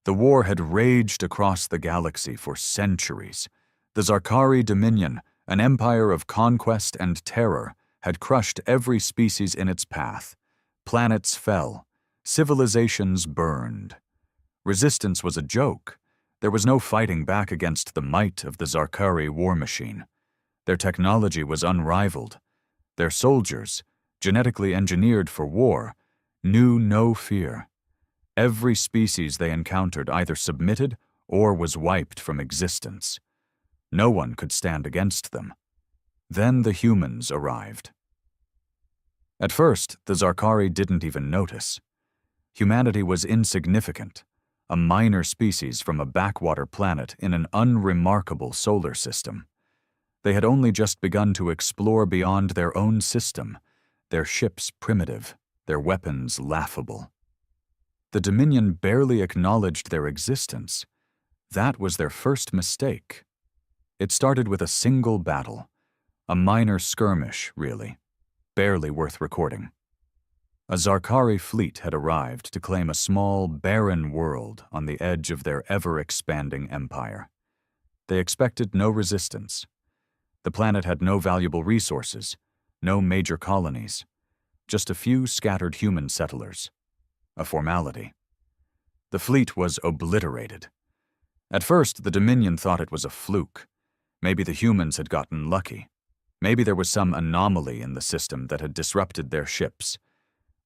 The war had raged across the galaxy for centuries. The Zarkari Dominion, an empire of conquest and terror, had crushed every species in its path. Planets fell. Civilizations burned. Resistance was a joke. There was no fighting back against the might of the Zarkari war machine. Their technology was unrivaled. Their soldiers, genetically engineered for war, knew no fear. Every species they encountered either submitted or was wiped from existence. No one could stand against them. Then the humans arrived. At first, the Zarkari didn't even notice. Humanity was insignificant, a minor species from a backwater planet in an unremarkable solar system. They had only just begun to explore beyond their own system, their ships primitive, their weapons laughable. The Dominion barely acknowledged their existence. That was their first mistake. It started with a single battle, a minor skirmish, really, barely worth recording. A Zarkari fleet had arrived to claim a small, barren world on the edge of their ever-expanding empire. They expected no resistance. The planet had no valuable resources, no major colonies, just a few scattered human settlers. A formality. The fleet was obliterated. At first, the Dominion thought it was a fluke. Maybe the humans had gotten lucky. Maybe there was some anomaly in the system that had disrupted their ships.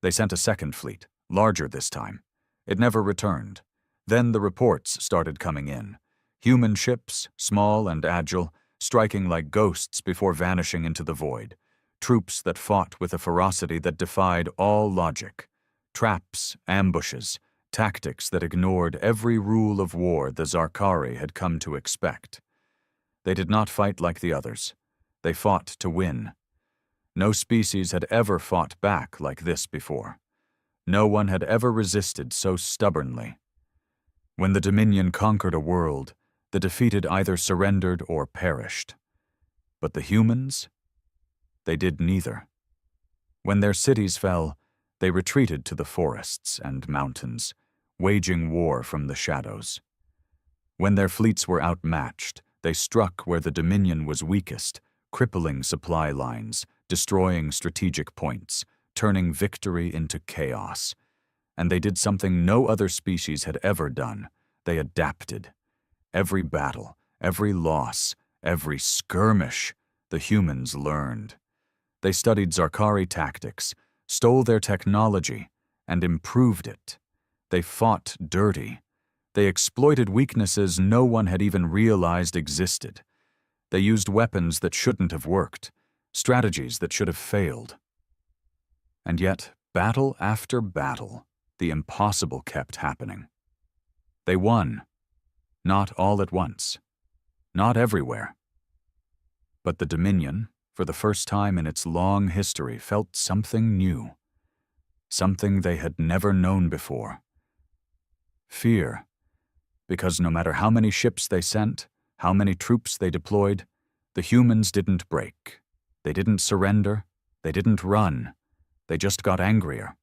They sent a second fleet, larger this time. It never returned. Then the reports started coming in. Human ships, small and agile, striking like ghosts before vanishing into the void. Troops that fought with a ferocity that defied all logic. Traps, ambushes, tactics that ignored every rule of war the Zarkari had come to expect. They did not fight like the others. They fought to win. No species had ever fought back like this before. No one had ever resisted so stubbornly. When the Dominion conquered a world, the defeated either surrendered or perished. But the humans? They did neither. When their cities fell, they retreated to the forests and mountains, waging war from the shadows. When their fleets were outmatched, they struck where the Dominion was weakest, crippling supply lines, destroying strategic points, turning victory into chaos. And they did something no other species had ever done. They adapted. Every battle, every loss, every skirmish, the humans learned. They studied Zarkari tactics, stole their technology, and improved it. They fought dirty. They exploited weaknesses no one had even realized existed. They used weapons that shouldn't have worked, strategies that should have failed. And yet, battle after battle, the impossible kept happening. They won. Not all at once. Not everywhere. But the Dominion, for the first time in its long history, felt something new. Something they had never known before. Fear. Because no matter how many ships they sent, how many troops they deployed, the humans didn't break. They didn't surrender. They didn't run. They just got angrier.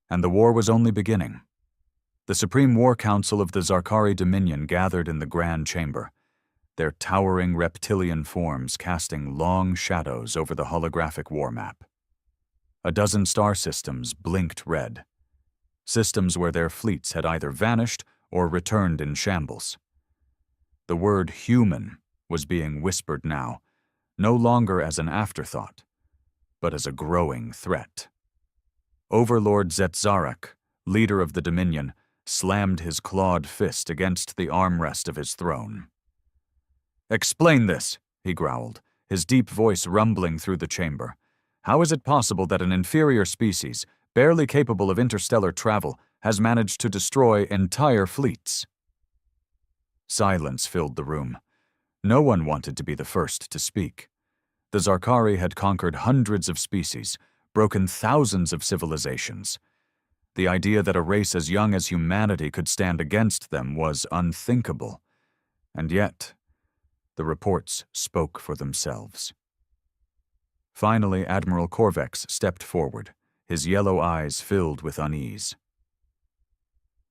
And the war was only beginning. The Supreme War Council of the Zarkari Dominion gathered in the Grand Chamber, their towering reptilian forms casting long shadows over the holographic war map. A dozen star systems blinked red. Systems where their fleets had either vanished or returned in shambles. The word human was being whispered now, no longer as an afterthought, but as a growing threat. Overlord Zetzarak, leader of the Dominion, slammed his clawed fist against the armrest of his throne. "Explain this," he growled, his deep voice rumbling through the chamber. "How is it possible that an inferior species, barely capable of interstellar travel, has managed to destroy entire fleets?" Silence filled the room. No one wanted to be the first to speak. The Zarkari had conquered hundreds of species, broken thousands of civilizations. The idea that a race as young as humanity could stand against them was unthinkable. And yet, the reports spoke for themselves. Finally, Admiral Corvex stepped forward, his yellow eyes filled with unease.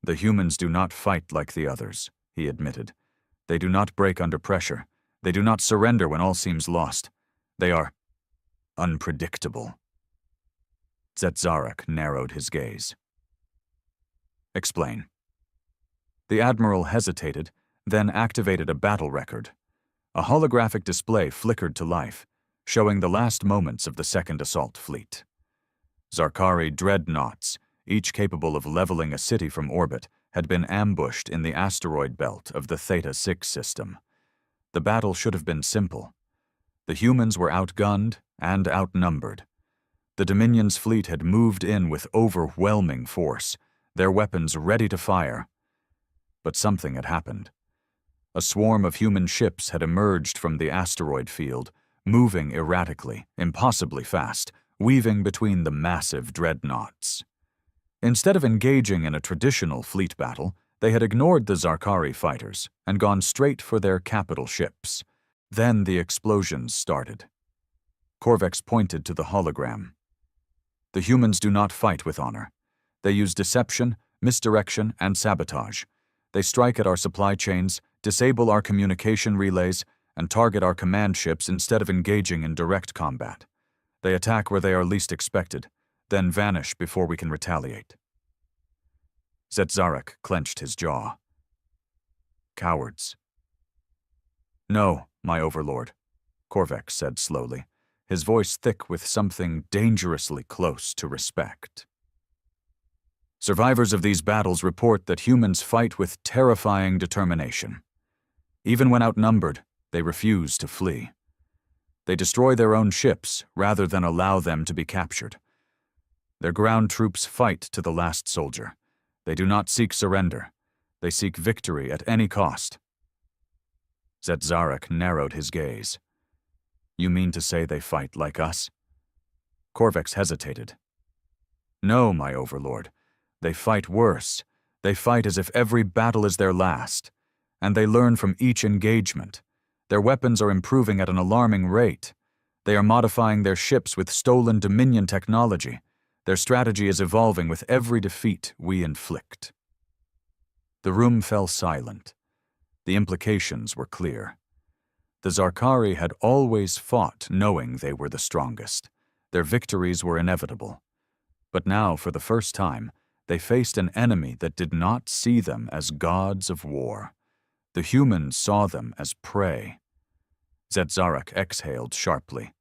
The humans do not fight like the others, he admitted. They do not break under pressure. They do not surrender when all seems lost. They are unpredictable. Zetzarak narrowed his gaze. Explain. The Admiral hesitated, then activated a battle record. A holographic display flickered to life, showing the last moments of the Second Assault Fleet. Zarkari dreadnoughts, each capable of leveling a city from orbit, had been ambushed in the asteroid belt of the Theta-6 system. The battle should have been simple. The humans were outgunned and outnumbered. The Dominion's fleet had moved in with overwhelming force, their weapons ready to fire. But something had happened. A swarm of human ships had emerged from the asteroid field, moving erratically, impossibly fast, weaving between the massive dreadnoughts. Instead of engaging in a traditional fleet battle, they had ignored the Zarkari fighters and gone straight for their capital ships. Then the explosions started. Korvex pointed to the hologram. The humans do not fight with honor. They use deception, misdirection, and sabotage. They strike at our supply chains, disable our communication relays, and target our command ships instead of engaging in direct combat. They attack where they are least expected, then vanish before we can retaliate. Zetzarak clenched his jaw. Cowards. No, my overlord, Korvex said slowly, his voice thick with something dangerously close to respect. Survivors of these battles report that humans fight with terrifying determination. Even when outnumbered, they refuse to flee. They destroy their own ships rather than allow them to be captured. Their ground troops fight to the last soldier. They do not seek surrender. They seek victory at any cost. Zetzarak narrowed his gaze. You mean to say they fight like us? Korvex hesitated. No, my overlord. They fight worse. They fight as if every battle is their last. And they learn from each engagement. Their weapons are improving at an alarming rate. They are modifying their ships with stolen Dominion technology. Their strategy is evolving with every defeat we inflict. The room fell silent. The implications were clear. The Zarkari had always fought knowing they were the strongest. Their victories were inevitable. But now, for the first time, they faced an enemy that did not see them as gods of war. The humans saw them as prey. Zetzarak exhaled sharply.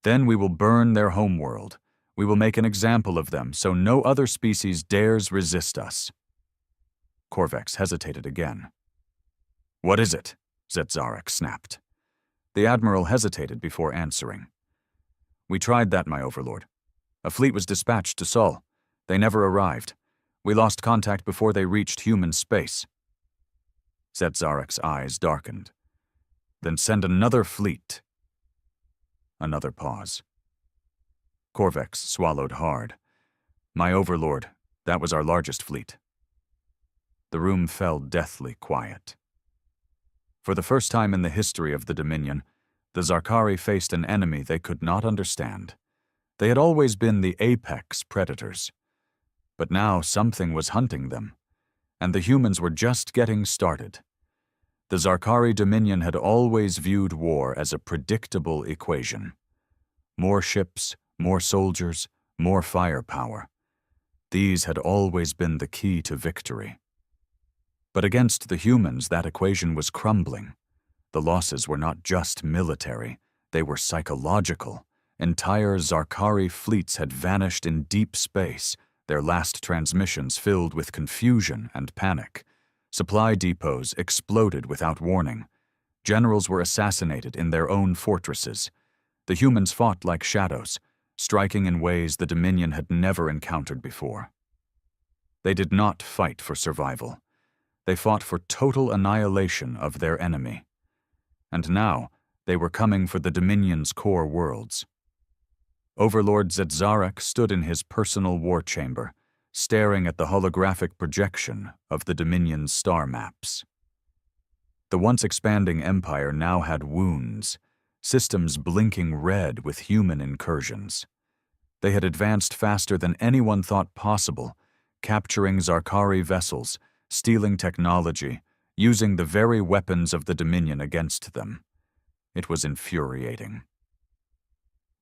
Then we will burn their homeworld. We will make an example of them so no other species dares resist us. Korvex hesitated again. What is it? Zetzarak snapped. The Admiral hesitated before answering. We tried that, my overlord. A fleet was dispatched to Sol. They never arrived. We lost contact before they reached human space. Zetzarak's eyes darkened. Then send another fleet. Another pause. Korvex swallowed hard. My overlord, that was our largest fleet. The room fell deathly quiet. For the first time in the history of the Dominion, the Zarkari faced an enemy they could not understand. They had always been the apex predators. But now something was hunting them, and the humans were just getting started. The Zarkari Dominion had always viewed war as a predictable equation. More ships, more soldiers, more firepower. These had always been the key to victory. But against the humans, that equation was crumbling. The losses were not just military, they were psychological. Entire Zarkari fleets had vanished in deep space, their last transmissions filled with confusion and panic. Supply depots exploded without warning. Generals were assassinated in their own fortresses. The humans fought like shadows, striking in ways the Dominion had never encountered before. They did not fight for survival. They fought for total annihilation of their enemy. And now, they were coming for the Dominion's core worlds. Overlord Zetzarak stood in his personal war chamber, staring at the holographic projection of the Dominion's star maps. The once expanding empire now had wounds, systems blinking red with human incursions. They had advanced faster than anyone thought possible, capturing Zarkari vessels, stealing technology, using the very weapons of the Dominion against them. It was infuriating.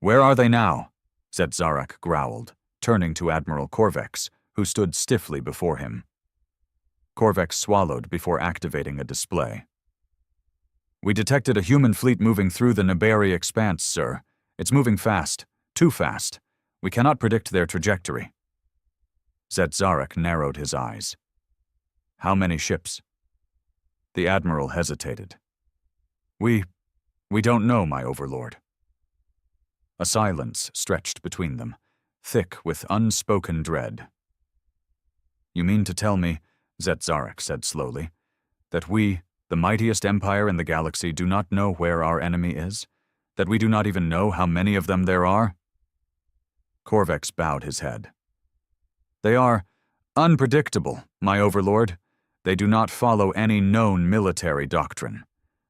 "Where are they now?" Zetzarak growled, turning to Admiral Corvex, who stood stiffly before him. Corvex swallowed before activating a display. "We detected a human fleet moving through the Naberi expanse, sir. It's moving fast, too fast. We cannot predict their trajectory." Zetzarak narrowed his eyes. "How many ships?" The Admiral hesitated. We don't know, my overlord." A silence stretched between them, thick with unspoken dread. "You mean to tell me," Zetzarak said slowly, "that we, the mightiest empire in the galaxy, do not know where our enemy is? That we do not even know how many of them there are?" Corvex bowed his head. "They are unpredictable, my overlord. They do not follow any known military doctrine.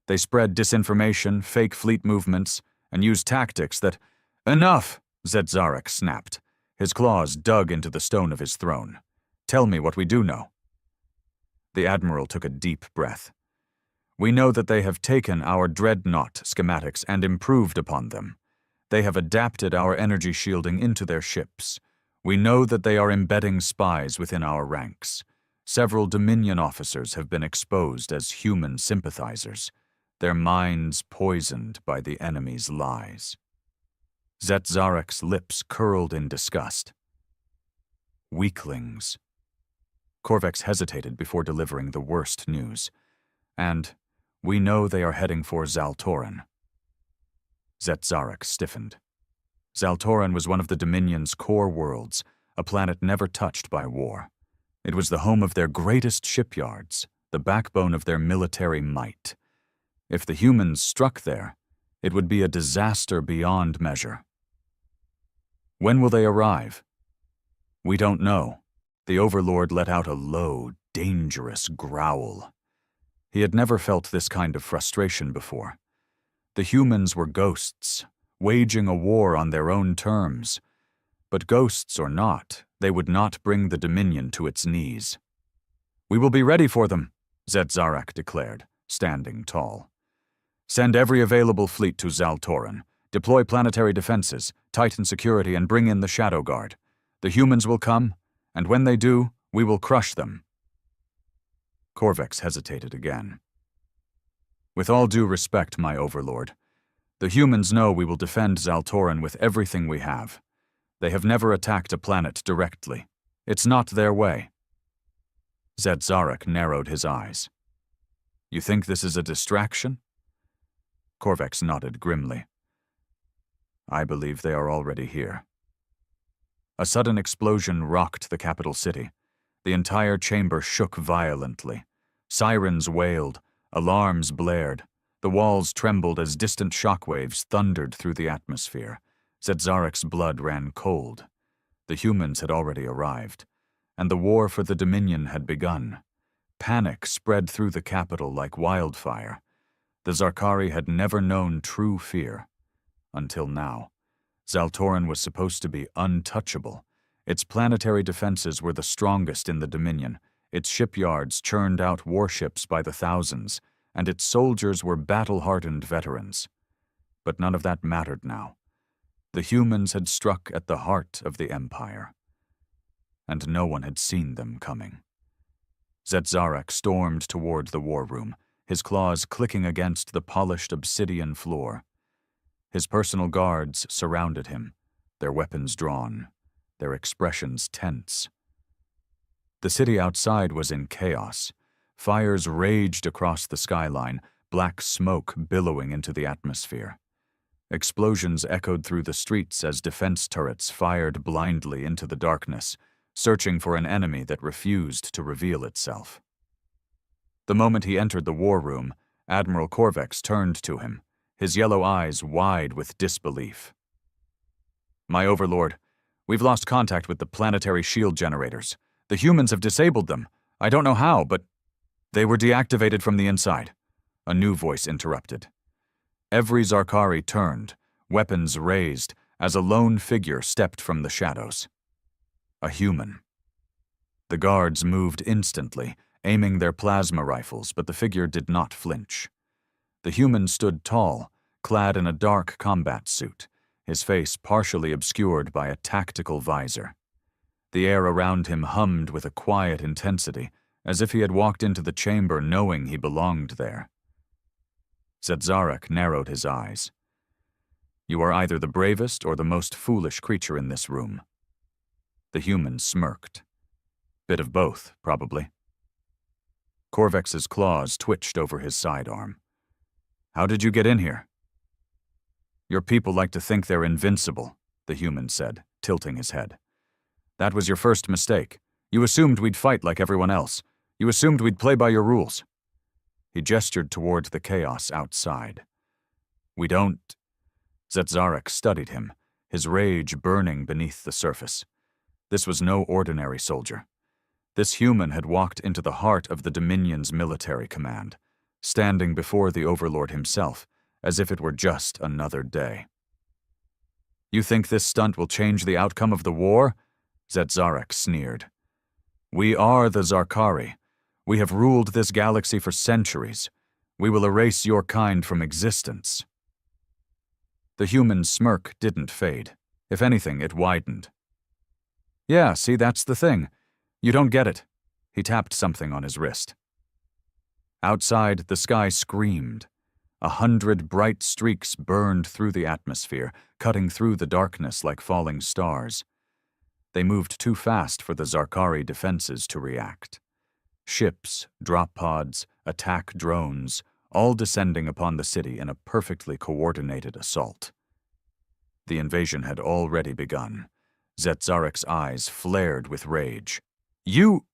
They spread disinformation, fake fleet movements, and use tactics that—" "Enough!" Zetzarak snapped. His claws dug into the stone of his throne. "Tell me what we do know." The Admiral took a deep breath. "We know that they have taken our dreadnought schematics and improved upon them. They have adapted our energy shielding into their ships. We know that they are embedding spies within our ranks. Several Dominion officers have been exposed as human sympathizers, their minds poisoned by the enemy's lies." Zetzarak's lips curled in disgust. "Weaklings." Corvex hesitated before delivering the worst news. "And we know they are heading for Zaltoran." Zetzarak stiffened. Zaltoran was one of the Dominion's core worlds, a planet never touched by war. It was the home of their greatest shipyards, the backbone of their military might. If the humans struck there, it would be a disaster beyond measure. "When will they arrive?" "We don't know." The Overlord let out a low, dangerous growl. He had never felt this kind of frustration before. The humans were ghosts, waging a war on their own terms. But ghosts or not, they would not bring the Dominion to its knees. "We will be ready for them," Zetzarak declared, standing tall. "Send every available fleet to Zaltoran. Deploy planetary defenses, tighten security, and bring in the Shadow Guard. The humans will come, and when they do, we will crush them." Corvex hesitated again. "With all due respect, my overlord, the humans know we will defend Zaltoran with everything we have. They have never attacked a planet directly. It's not their way." Zetzarak narrowed his eyes. "You think this is a distraction?" Corvex nodded grimly. "I believe they are already here." A sudden explosion rocked the capital city. The entire chamber shook violently. Sirens wailed, alarms blared. The walls trembled as distant shockwaves thundered through the atmosphere. Zetzarak's blood ran cold. The humans had already arrived, and the war for the Dominion had begun. Panic spread through the capital like wildfire. The Zarkari had never known true fear. Until now. Zaltoran was supposed to be untouchable. Its planetary defenses were the strongest in the Dominion. Its shipyards churned out warships by the thousands, and its soldiers were battle-hardened veterans. But none of that mattered now. The humans had struck at the heart of the Empire, and no one had seen them coming. Zetzarak stormed toward the war room, his claws clicking against the polished obsidian floor. His personal guards surrounded him, their weapons drawn, their expressions tense. The city outside was in chaos. Fires raged across the skyline, black smoke billowing into the atmosphere. Explosions echoed through the streets as defense turrets fired blindly into the darkness, searching for an enemy that refused to reveal itself. The moment he entered the war room, Admiral Corvex turned to him, his yellow eyes wide with disbelief. "My overlord, we've lost contact with the planetary shield generators. The humans have disabled them. I don't know how, but they were deactivated from the inside," a new voice interrupted. Every Zarkari turned, weapons raised, as a lone figure stepped from the shadows. A human. The guards moved instantly, aiming their plasma rifles, but the figure did not flinch. The human stood tall, clad in a dark combat suit, his face partially obscured by a tactical visor. The air around him hummed with a quiet intensity, as if he had walked into the chamber knowing he belonged there. Zetzarak narrowed his eyes. "You are either the bravest or the most foolish creature in this room." The human smirked. "Bit of both, probably." Korvex's claws twitched over his sidearm. "How did you get in here?" "Your people like to think they're invincible," the human said, tilting his head. "That was your first mistake. You assumed we'd fight like everyone else. You assumed we'd play by your rules." He gestured toward the chaos outside. "We don't—" Zetzarak studied him, his rage burning beneath the surface. This was no ordinary soldier. This human had walked into the heart of the Dominion's military command, standing before the Overlord himself, as if it were just another day. "You think this stunt will change the outcome of the war?" Zetzarak sneered. "We are the Zarkari. We have ruled this galaxy for centuries. We will erase your kind from existence." The human's smirk didn't fade. If anything, it widened. "Yeah, see, that's the thing. You don't get it." He tapped something on his wrist. Outside, the sky screamed. 100 bright streaks burned through the atmosphere, cutting through the darkness like falling stars. They moved too fast for the Zarkari defenses to react. Ships, drop pods, attack drones, all descending upon the city in a perfectly coordinated assault. The invasion had already begun. Zetzarak's eyes flared with rage. "You—"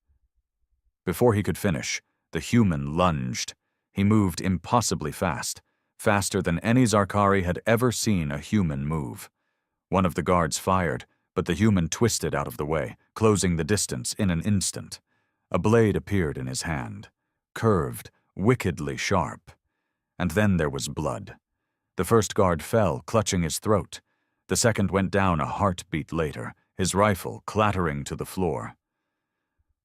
Before he could finish, the human lunged. He moved impossibly fast, faster than any Zarkari had ever seen a human move. One of the guards fired, but the human twisted out of the way, closing the distance in an instant. A blade appeared in his hand, curved, wickedly sharp. And then there was blood. The first guard fell, clutching his throat. The second went down a heartbeat later, his rifle clattering to the floor.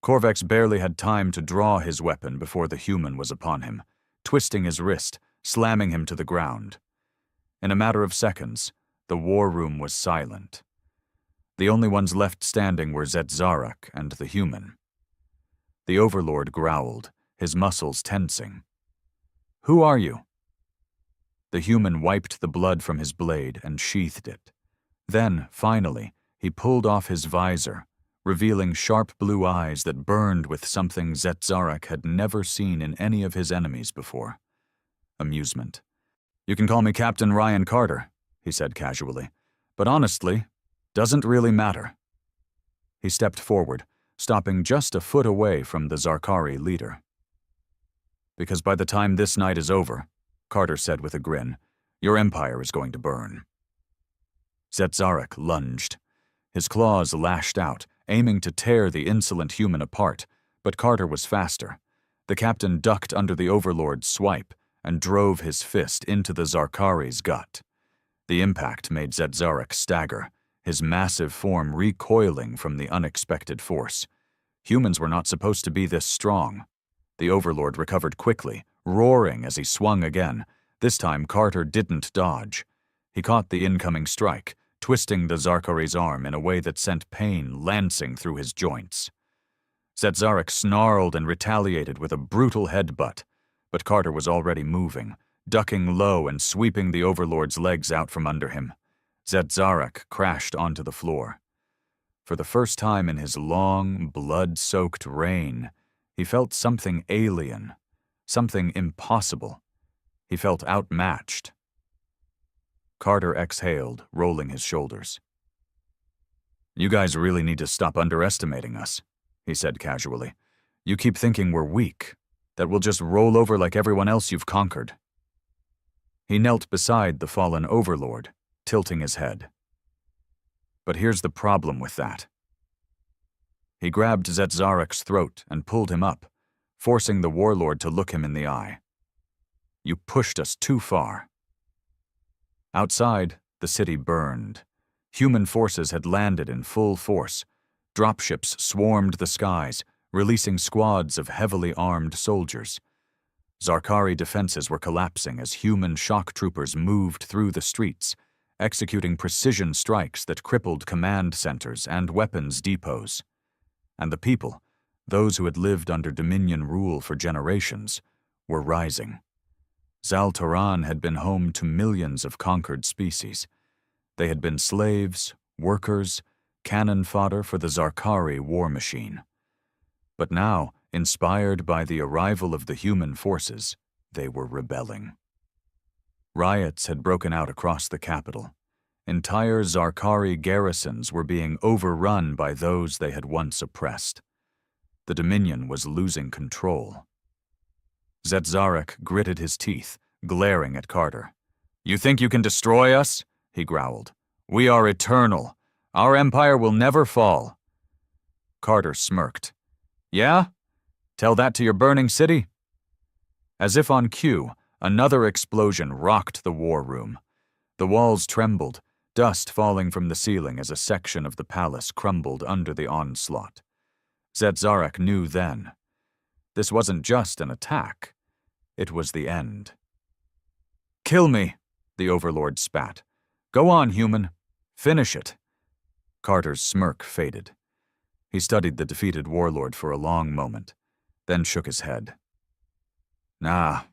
Korvex barely had time to draw his weapon before the human was upon him, twisting his wrist, slamming him to the ground. In a matter of seconds, the war room was silent. The only ones left standing were Zetzarak and the human. The Overlord growled, his muscles tensing. "Who are you?" The human wiped the blood from his blade and sheathed it. Then, finally, he pulled off his visor, revealing sharp blue eyes that burned with something Zetzarak had never seen in any of his enemies before. Amusement. "You can call me Captain Ryan Carter," he said casually, "but honestly, doesn't really matter." He stepped forward, stopping just a foot away from the Zarkari leader. "Because by the time this night is over," Carter said with a grin, "your empire is going to burn." Zetzarak lunged. His claws lashed out, aiming to tear the insolent human apart, but Carter was faster. The captain ducked under the Overlord's swipe and drove his fist into the Zarkari's gut. The impact made Zetzarak stagger, his massive form recoiling from the unexpected force. Humans were not supposed to be this strong. The Overlord recovered quickly, roaring as he swung again. This time Carter didn't dodge. He caught the incoming strike, twisting the Zarkari's arm in a way that sent pain lancing through his joints. Zetzarak snarled and retaliated with a brutal headbutt, but Carter was already moving, ducking low and sweeping the Overlord's legs out from under him. Zetzarak crashed onto the floor. For the first time in his long, blood-soaked reign, he felt something alien, something impossible. He felt outmatched. Carter exhaled, rolling his shoulders. "You guys really need to stop underestimating us," he said casually. "You keep thinking we're weak, that we'll just roll over like everyone else you've conquered." He knelt beside the fallen Overlord, tilting his head. "But here's the problem with that." He grabbed Zetzarak's throat and pulled him up, forcing the warlord to look him in the eye. "You pushed us too far." Outside, the city burned. Human forces had landed in full force. Dropships swarmed the skies, releasing squads of heavily armed soldiers. Zarkari defenses were collapsing as human shock troopers moved through the streets, executing precision strikes that crippled command centers and weapons depots. And the people, those who had lived under Dominion rule for generations, were rising. Zaltoran had been home to millions of conquered species. They had been slaves, workers, cannon fodder for the Zarkari war machine. But now, inspired by the arrival of the human forces, they were rebelling. Riots had broken out across the capital. Entire Zarkari garrisons were being overrun by those they had once oppressed. The Dominion was losing control. Zetzarek gritted his teeth, glaring at Carter. "You think you can destroy us?" he growled. "We are eternal. Our empire will never fall." Carter smirked. "Yeah? Tell that to your burning city?" As if on cue, another explosion rocked the war room. The walls trembled, dust falling from the ceiling as a section of the palace crumbled under the onslaught. Zetzarek knew then. This wasn't just an attack. It was the end. "Kill me," the Overlord spat. "Go on, human. Finish it." Carter's smirk faded. He studied the defeated warlord for a long moment, then shook his head. "Nah,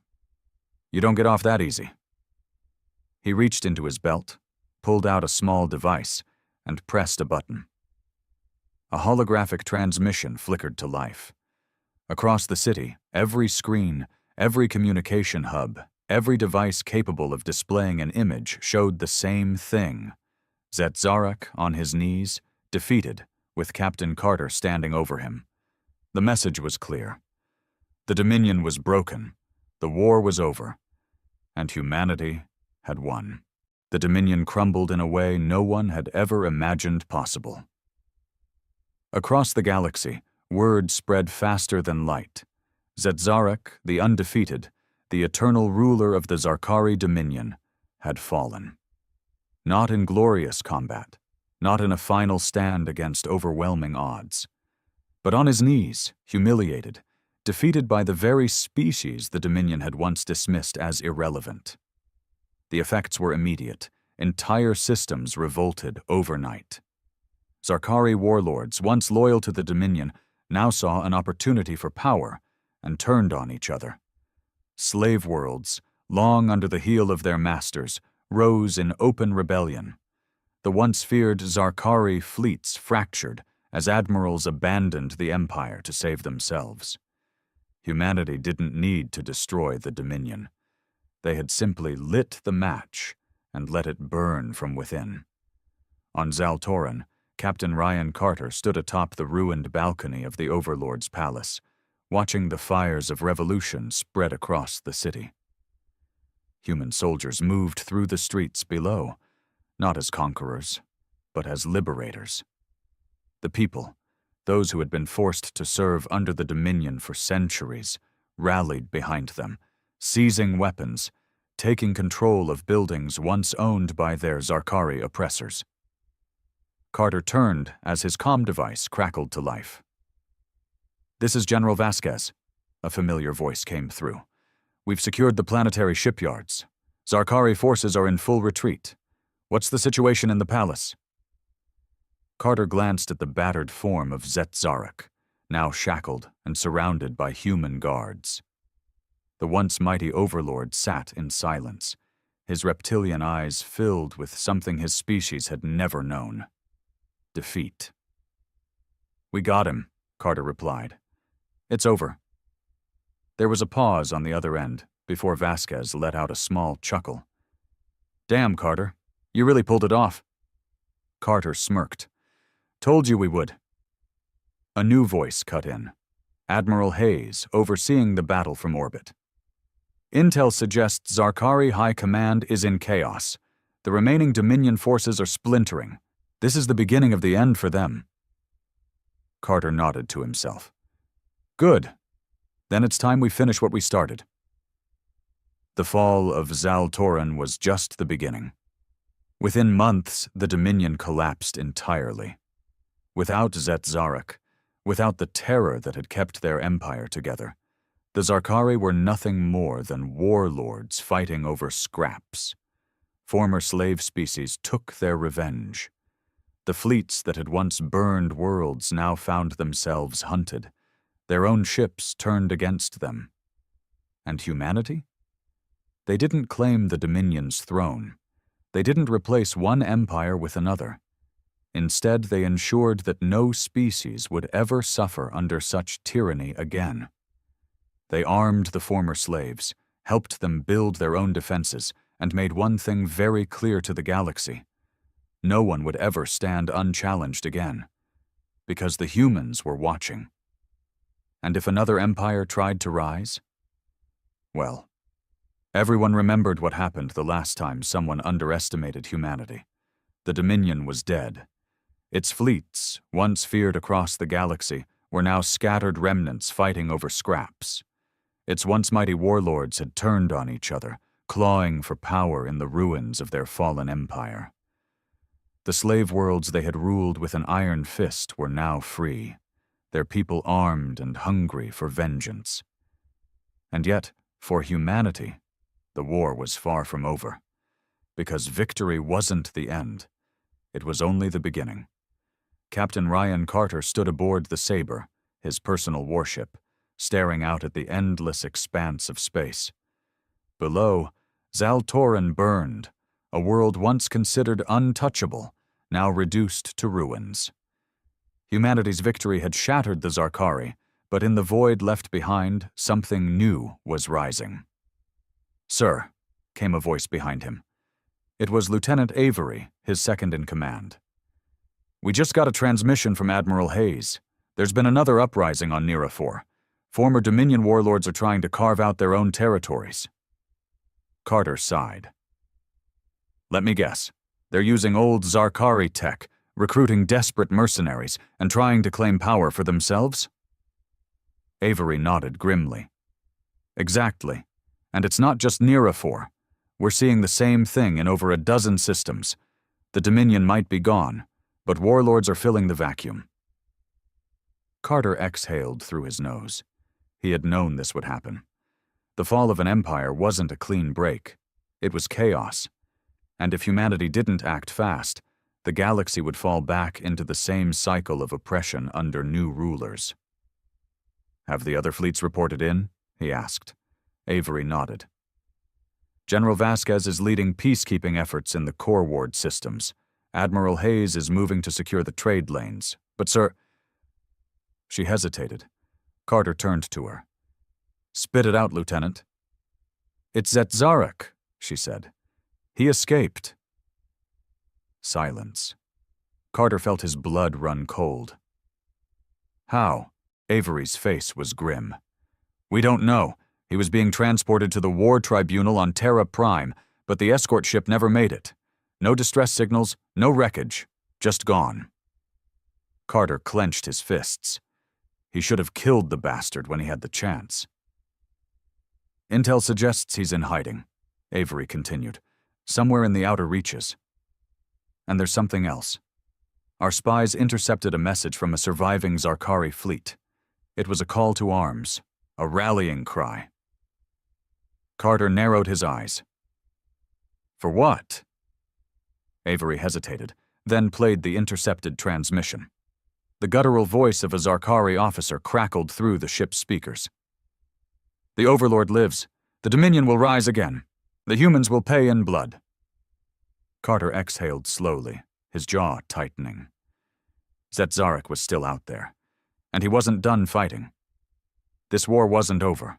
you don't get off that easy." He reached into his belt, pulled out a small device, and pressed a button. A holographic transmission flickered to life. Across the city, every screen, every communication hub, every device capable of displaying an image showed the same thing. Zetzarek, on his knees, defeated, with Captain Carter standing over him. The message was clear. The Dominion was broken, the war was over, and humanity had won. The Dominion crumbled in a way no one had ever imagined possible. Across the galaxy, word spread faster than light. Zetzarek, the undefeated, the eternal ruler of the Zarkari Dominion, had fallen. Not in glorious combat, not in a final stand against overwhelming odds, but on his knees, humiliated, defeated by the very species the Dominion had once dismissed as irrelevant. The effects were immediate. Entire systems revolted overnight. Zarkari warlords, once loyal to the Dominion, now saw an opportunity for power and turned on each other. Slave worlds, long under the heel of their masters, rose in open rebellion. The once feared Zarkari fleets fractured as admirals abandoned the empire to save themselves. Humanity didn't need to destroy the Dominion. They had simply lit the match and let it burn from within. On Zaltoran, Captain Ryan Carter stood atop the ruined balcony of the Overlord's palace, watching the fires of revolution spread across the city. Human soldiers moved through the streets below, not as conquerors, but as liberators. The people, those who had been forced to serve under the Dominion for centuries, rallied behind them, seizing weapons, taking control of buildings once owned by their Zarkari oppressors. Carter turned as his comm device crackled to life. "This is General Vasquez," a familiar voice came through. "We've secured the planetary shipyards. Zarkari forces are in full retreat. What's the situation in the palace?" Carter glanced at the battered form of Zetzarek, now shackled and surrounded by human guards. The once mighty Overlord sat in silence, his reptilian eyes filled with something his species had never known: defeat. "We got him," Carter replied. "It's over." There was a pause on the other end before Vasquez let out a small chuckle. "Damn, Carter, you really pulled it off." Carter smirked. "Told you we would." A new voice cut in. Admiral Hayes, overseeing the battle from orbit. "Intel suggests Zarkari High Command is in chaos. The remaining Dominion forces are splintering. This is the beginning of the end for them." Carter nodded to himself. "Good. Then it's time we finish what we started." The fall of Zaltoran was just the beginning. Within months, the Dominion collapsed entirely. Without Zet-Zarek, without the terror that had kept their empire together, the Zarkari were nothing more than warlords fighting over scraps. Former slave species took their revenge. The fleets that had once burned worlds now found themselves hunted. Their own ships turned against them. And humanity? They didn't claim the Dominion's throne. They didn't replace one empire with another. Instead, they ensured that no species would ever suffer under such tyranny again. They armed the former slaves, helped them build their own defenses, and made one thing very clear to the galaxy. No one would ever stand unchallenged again, because the humans were watching. And if another empire tried to rise? Well, everyone remembered what happened the last time someone underestimated humanity. The Dominion was dead. Its fleets, once feared across the galaxy, were now scattered remnants fighting over scraps. Its once mighty warlords had turned on each other, clawing for power in the ruins of their fallen empire. The slave worlds they had ruled with an iron fist were now free, their people armed and hungry for vengeance. And yet, for humanity, the war was far from over, because victory wasn't the end. It was only the beginning. Captain Ryan Carter stood aboard the Saber, his personal warship, staring out at the endless expanse of space. Below, Zaltoran burned, a world once considered untouchable, now reduced to ruins. Humanity's victory had shattered the Zarkari, but in the void left behind, something new was rising. "Sir," came a voice behind him. It was Lieutenant Avery, his second-in-command. "We just got a transmission from Admiral Hayes. There's been another uprising on Nirafor. Former Dominion warlords are trying to carve out their own territories." Carter sighed. "Let me guess. They're using old Zarkari tech, recruiting desperate mercenaries, and trying to claim power for themselves?" Avery nodded grimly. "Exactly. And it's not just Nirafor. We're seeing the same thing in over a dozen systems. The Dominion might be gone, but warlords are filling the vacuum." Carter exhaled through his nose. He had known this would happen. The fall of an empire wasn't a clean break. It was chaos. And if humanity didn't act fast, the galaxy would fall back into the same cycle of oppression under new rulers. "Have the other fleets reported in?" he asked. Avery nodded. "General Vasquez is leading peacekeeping efforts in the core ward systems. Admiral Hayes is moving to secure the trade lanes. But, sir—" She hesitated. Carter turned to her. "Spit it out, Lieutenant." "It's Zet-Zarek," she said. "He escaped." Silence. Carter felt his blood run cold. "How?" Avery's face was grim. "We don't know. He was being transported to the War Tribunal on Terra Prime, but the escort ship never made it. No distress signals, no wreckage, just gone." Carter clenched his fists. He should have killed the bastard when he had the chance. "Intel suggests he's in hiding," Avery continued, "somewhere in the outer reaches. And there's something else. Our spies intercepted a message from a surviving Zarkari fleet. It was a call to arms, a rallying cry." Carter narrowed his eyes. "For what?" Avery hesitated, then played the intercepted transmission. The guttural voice of a Zarkari officer crackled through the ship's speakers. "The Overlord lives. The Dominion will rise again. The humans will pay in blood." Carter exhaled slowly, his jaw tightening. Zet-Zarek was still out there, and he wasn't done fighting. This war wasn't over.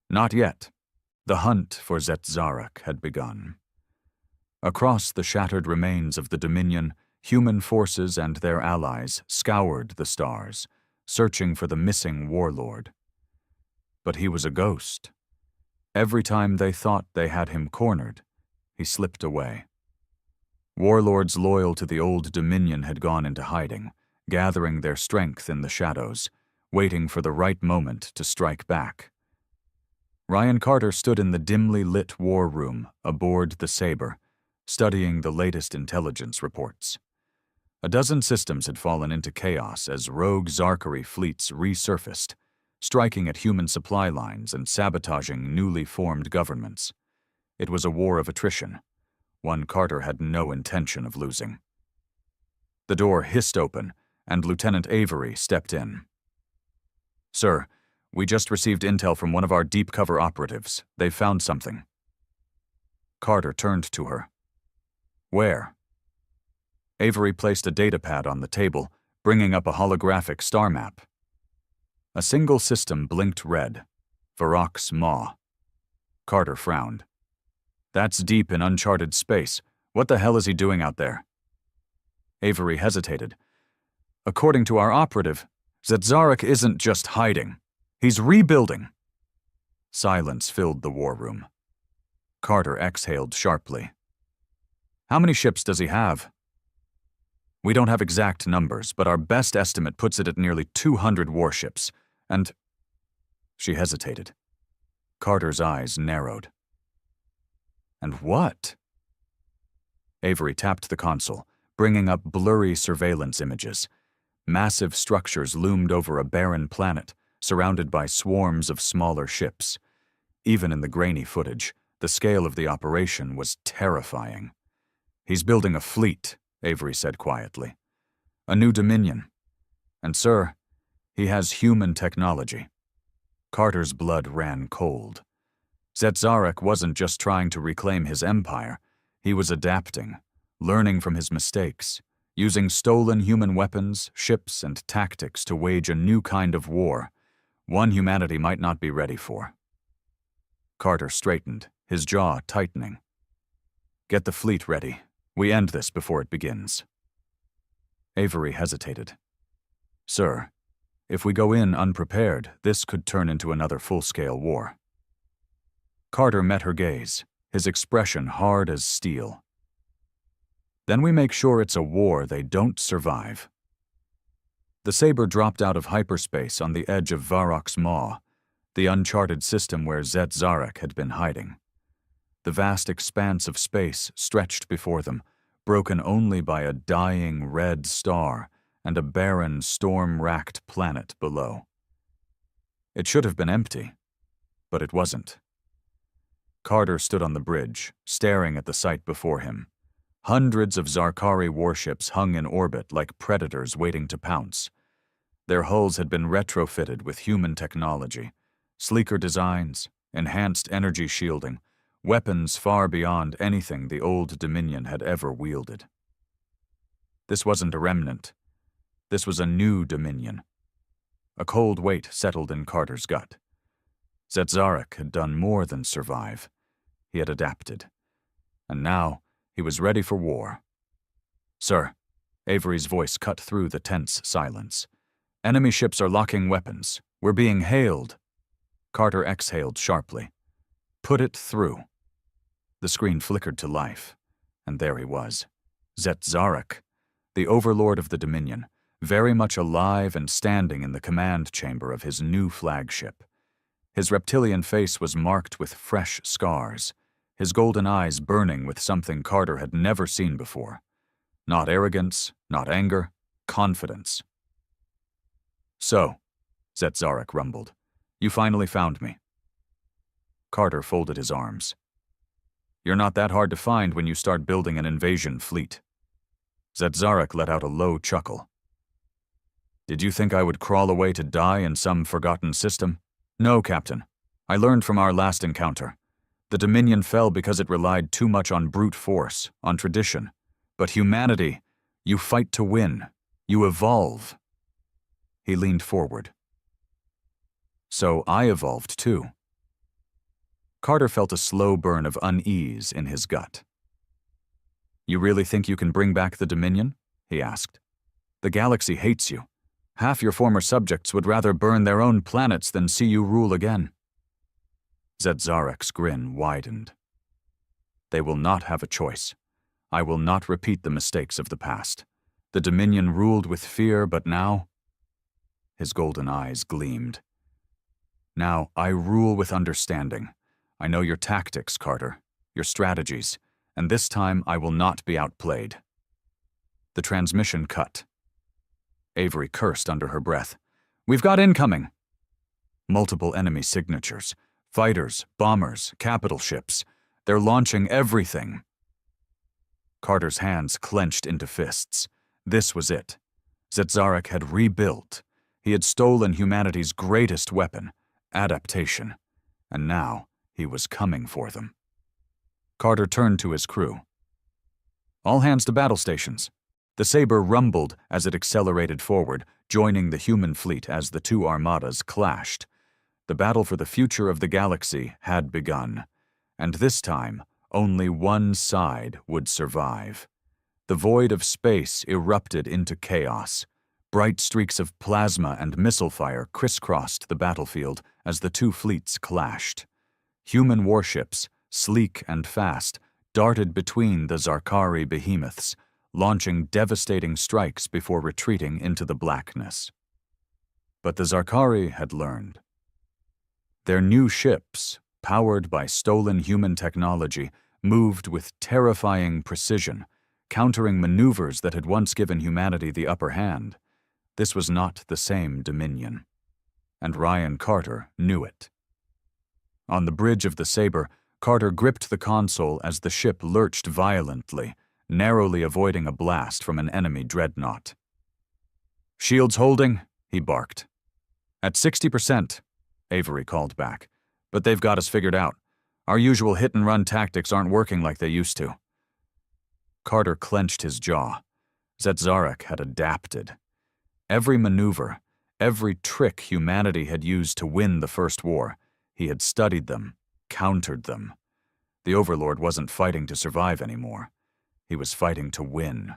Not yet. The hunt for Zet-Zarek had begun. Across the shattered remains of the Dominion, human forces and their allies scoured the stars, searching for the missing warlord. But he was a ghost. Every time they thought they had him cornered, he slipped away. Warlords loyal to the old Dominion had gone into hiding, gathering their strength in the shadows, waiting for the right moment to strike back. Ryan Carter stood in the dimly lit war room aboard the Saber, studying the latest intelligence reports. A dozen systems had fallen into chaos as rogue Zarkari fleets resurfaced, striking at human supply lines and sabotaging newly formed governments. It was a war of attrition, one Carter had no intention of losing. The door hissed open, and Lieutenant Avery stepped in. "Sir, we just received intel from one of our deep cover operatives. They've found something." Carter turned to her. "Where?" Avery placed a datapad on the table, bringing up a holographic star map. A single system blinked red. Varrock's Maw. Carter frowned. "That's deep in uncharted space. What the hell is he doing out there?" Avery hesitated. "According to our operative, Zetzarek isn't just hiding. He's rebuilding." Silence filled the war room. Carter exhaled sharply. "How many ships does he have?" "We don't have exact numbers, but our best estimate puts it at nearly 200 warships, and—" She hesitated. Carter's eyes narrowed. "And what?" Avery tapped the console, bringing up blurry surveillance images. Massive structures loomed over a barren planet, surrounded by swarms of smaller ships. Even in the grainy footage, the scale of the operation was terrifying. "He's building a fleet," Avery said quietly. "A new dominion. And, sir, he has human technology." Carter's blood ran cold. Zetzarek wasn't just trying to reclaim his empire. He was adapting, learning from his mistakes, using stolen human weapons, ships, and tactics to wage a new kind of war, one humanity might not be ready for. Carter straightened, his jaw tightening. "Get the fleet ready. We end this before it begins." Avery hesitated. "Sir, if we go in unprepared, this could turn into another full-scale war." Carter met her gaze, his expression hard as steel. "Then we make sure it's a war they don't survive." The Saber dropped out of hyperspace on the edge of Varrock's Maw, the uncharted system where Zetzarek had been hiding. The vast expanse of space stretched before them, broken only by a dying red star and a barren, storm-racked planet below. It should have been empty, but it wasn't. Carter stood on the bridge, staring at the sight before him. Hundreds of Zarkari warships hung in orbit like predators waiting to pounce. Their hulls had been retrofitted with human technology, sleeker designs, enhanced energy shielding, weapons far beyond anything the old Dominion had ever wielded. This wasn't a remnant. This was a new Dominion. A cold weight settled in Carter's gut. Zetzarek had done more than survive. He had adapted. And now, he was ready for war. "Sir," Avery's voice cut through the tense silence. "Enemy ships are locking weapons. We're being hailed." Carter exhaled sharply. "Put it through." The screen flickered to life, and there he was. Zetzarek, the overlord of the Dominion, very much alive and standing in the command chamber of his new flagship. His reptilian face was marked with fresh scars, his golden eyes burning with something Carter had never seen before. Not arrogance, not anger, confidence. "So," Zetzarek rumbled, "you finally found me." Carter folded his arms. "You're not that hard to find when you start building an invasion fleet." Zetzarek let out a low chuckle. "Did you think I would crawl away to die in some forgotten system? No, Captain. I learned from our last encounter. The Dominion fell because it relied too much on brute force, on tradition. But humanity, you fight to win. You evolve." He leaned forward. "So I evolved too." Carter felt a slow burn of unease in his gut. "You really think you can bring back the Dominion?" he asked. "The galaxy hates you. Half your former subjects would rather burn their own planets than see you rule again." Zetzarek's grin widened. "They will not have a choice. I will not repeat the mistakes of the past. The Dominion ruled with fear, but now—" His golden eyes gleamed. "Now I rule with understanding. I know your tactics, Carter, your strategies, and this time I will not be outplayed." The transmission cut. Avery cursed under her breath. "We've got incoming!" Multiple enemy signatures. Fighters, bombers, capital ships. They're launching everything. Carter's hands clenched into fists. This was it. Zetzarik had rebuilt. He had stolen humanity's greatest weapon, adaptation. And now he was coming for them. Carter turned to his crew. "All hands to battle stations." The Saber rumbled as it accelerated forward, joining the human fleet as the two armadas clashed. The battle for the future of the galaxy had begun, and this time only one side would survive. The void of space erupted into chaos. Bright streaks of plasma and missile fire crisscrossed the battlefield as the two fleets clashed. Human warships, sleek and fast, darted between the Zarkari behemoths, launching devastating strikes before retreating into the blackness. But the Zarkari had learned. Their new ships, powered by stolen human technology, moved with terrifying precision, countering maneuvers that had once given humanity the upper hand. This was not the same Dominion, and Ryan Carter knew it. On the bridge of the Saber, Carter gripped the console as the ship lurched violently, narrowly avoiding a blast from an enemy dreadnought. "Shields holding," he barked. "At 60%, Avery called back. "But they've got us figured out. Our usual hit-and-run tactics aren't working like they used to." Carter clenched his jaw. Zetzarik had adapted. Every maneuver, every trick humanity had used to win the First War, he had studied them, countered them. The Overlord wasn't fighting to survive anymore. He was fighting to win.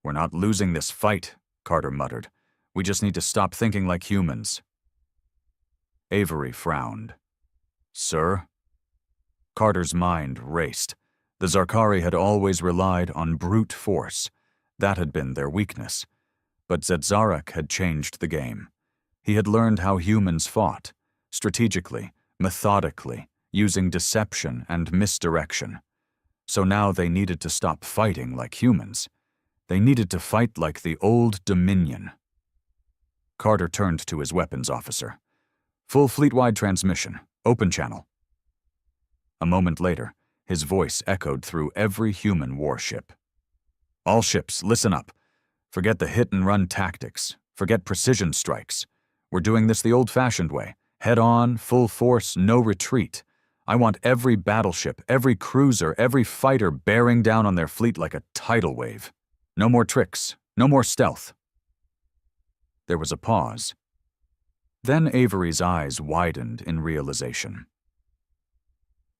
"We're not losing this fight," Carter muttered. "We just need to stop thinking like humans." Avery frowned. "Sir?" Carter's mind raced. The Zarkari had always relied on brute force. That had been their weakness. But Zetzarik had changed the game. He had learned how humans fought, strategically, methodically, using deception and misdirection. So now they needed to stop fighting like humans. They needed to fight like the old Dominion. Carter turned to his weapons officer. "Full fleet-wide transmission. Open channel." A moment later, his voice echoed through every human warship. "All ships, listen up. Forget the hit-and-run tactics. Forget precision strikes. We're doing this the old-fashioned way. Head-on, full force, no retreat. I want every battleship, every cruiser, every fighter bearing down on their fleet like a tidal wave. No more tricks. No more stealth." There was a pause. Then Avery's eyes widened in realization.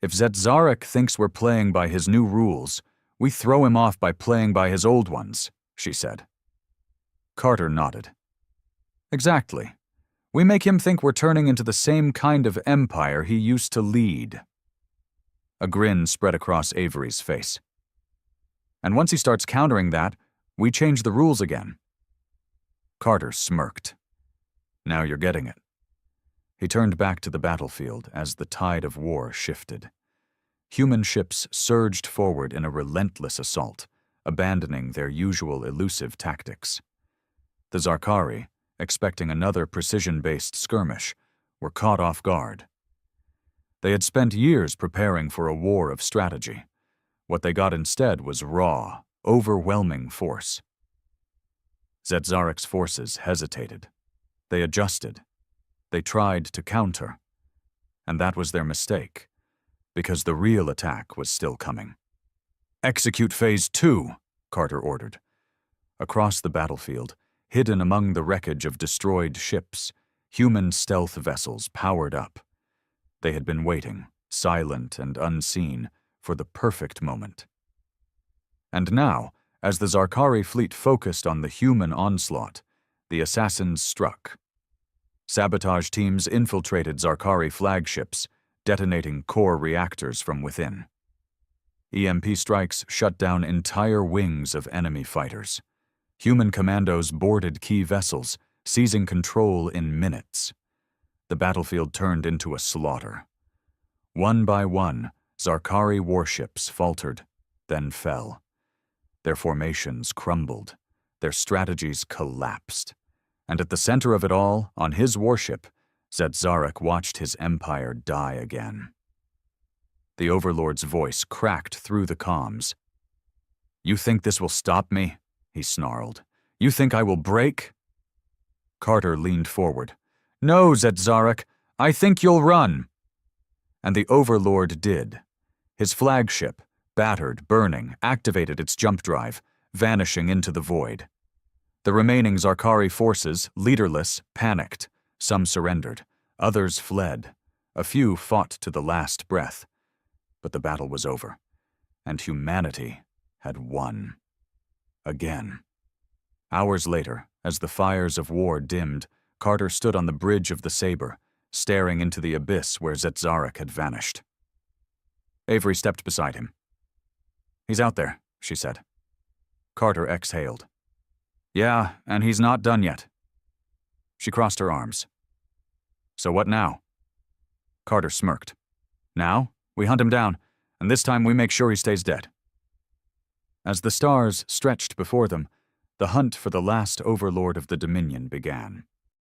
"If Zetzarik thinks we're playing by his new rules, we throw him off by playing by his old ones," she said. Carter nodded. "Exactly. We make him think we're turning into the same kind of empire he used to lead." A grin spread across Avery's face. "And once he starts countering that, we change the rules again." Carter smirked. "Now you're getting it." He turned back to the battlefield as the tide of war shifted. Human ships surged forward in a relentless assault, abandoning their usual elusive tactics. The Zarkari, expecting another precision-based skirmish, were caught off guard. They had spent years preparing for a war of strategy. What they got instead was raw, overwhelming force. Zetzarik's forces hesitated. They adjusted. They tried to counter. And that was their mistake, because the real attack was still coming. "Execute Phase 2, Carter ordered. Across the battlefield, hidden among the wreckage of destroyed ships, human stealth vessels powered up. They had been waiting, silent and unseen, for the perfect moment. And now, as the Zarkari fleet focused on the human onslaught, the assassins struck. Sabotage teams infiltrated Zarkari flagships, detonating core reactors from within. EMP strikes shut down entire wings of enemy fighters. Human commandos boarded key vessels, seizing control in minutes. The battlefield turned into a slaughter. One by one, Zarkari warships faltered, then fell. Their formations crumbled. Their strategies collapsed. And at the center of it all, on his warship, Zetzarek watched his empire die again. The Overlord's voice cracked through the comms. "You think this will stop me?" he snarled. "You think I will break?" Carter leaned forward. "No, Zetzarek, I think you'll run." And the Overlord did. His flagship, battered, burning, activated its jump drive, vanishing into the void. The remaining Zarkari forces, leaderless, panicked. Some surrendered. Others fled. A few fought to the last breath. But the battle was over, and humanity had won. Again. Hours later, as the fires of war dimmed, Carter stood on the bridge of the Saber, staring into the abyss where Zetzarek had vanished. Avery stepped beside him. "He's out there," she said. Carter exhaled. "Yeah, and he's not done yet." She crossed her arms. "So what now?" Carter smirked. "Now, we hunt him down, and this time we make sure he stays dead." As the stars stretched before them, the hunt for the last Overlord of the Dominion began.